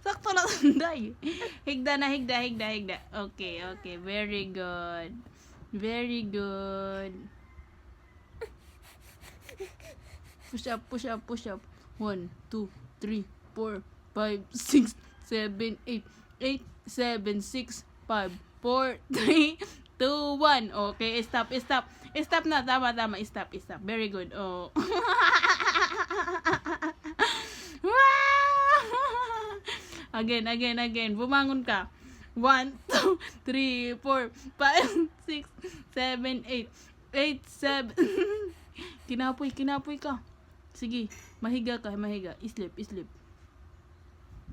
Sakto lang sunday. Higda na, higda. Okay. Very good. Very good. Push up. 1, 2, 3, 4, 5, 6, 7, 8. 8, 7, 6, 5, 4, 3, 2, 1. Okay, stop. Stop na. Tama. Stop. Very good. Oh. Again. Bumangon ka. 1, 2, 3, 4, 5, 6, 7, 8. 8, 7. Kinapoy ka. Sige, mahiga ka. Sleep.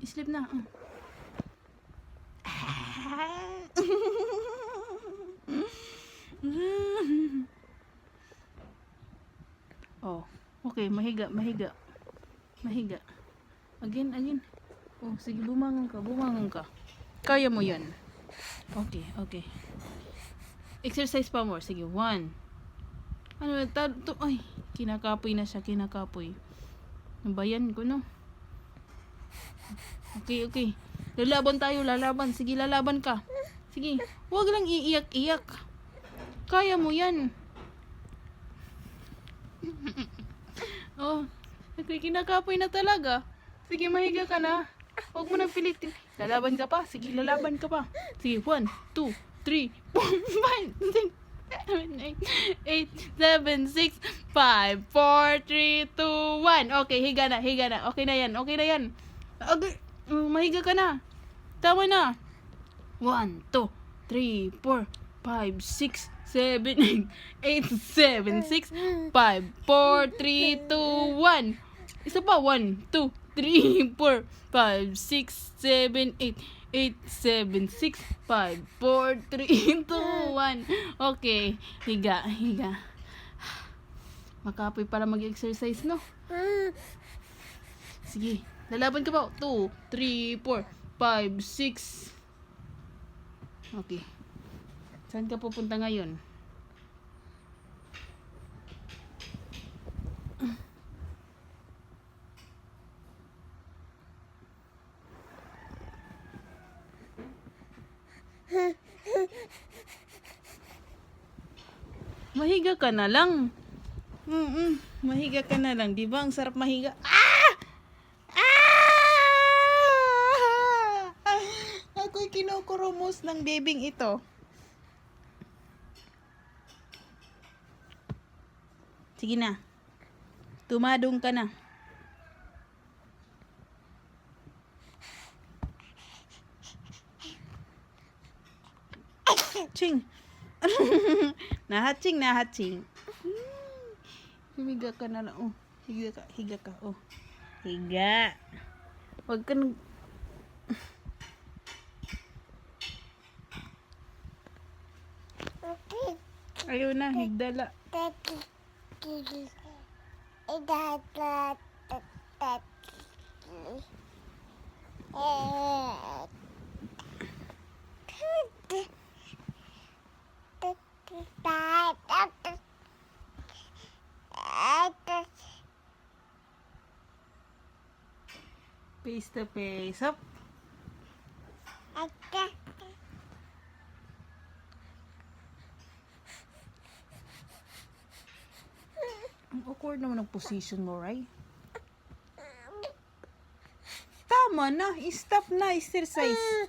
Sleep na. Oh, okay, mahiga. Again. Oh, sige, bumangon ka. Kaya mo 'yan. Okay. Exercise pa more. Sige, 1. Ay, kinakapoy na siya. Nabayan ko, no? Okay. Lalaban tayo. Sige, lalaban ka. Sige, huwag lang iiyak. Kaya mo 'yan. Oh, okay, kinakapoy na talaga. Sige, mahiga ka na. Huwag mo nang pilitin. Lalaban ka pa. Sige, 1, 2, 3, 4, 5, 6, 7, 8, 7, 6, 5, 4, 3, 2, 1. Okay, higa na. Okay na yan. Okay, mahiga ka na. Tama na. 1, 2, 3, 4, 5, 6, 7, 8, 7, 6, 5, 4, 3, 2, 1. Isa pa. 1, 2, 3, 4, 5, 6, 7, 8, 8, 7, 6, 5, 4, 3, 2, 1. Okay, higa. Makapoy para mag-exercise, no? Sige, lalaban ka pa. 2, 3, 4, 5, 6. Okay. Saan ka pupunta ngayon? Mahiga ka na lang. Mahiga ka na lang. Di ba? Ang sarap mahiga. Ako'y kinukurumos ng bebing ito. Sige na. Tumadong ka na. Ching. Nahatching. Higa ka na lang. Oh, higa ka. Oh. Higa. Huwag ka nang... Ayaw na, higdala. Face to face. Up. Ang awkward naman ang position mo, right? Tama na. Stop na. Exercise.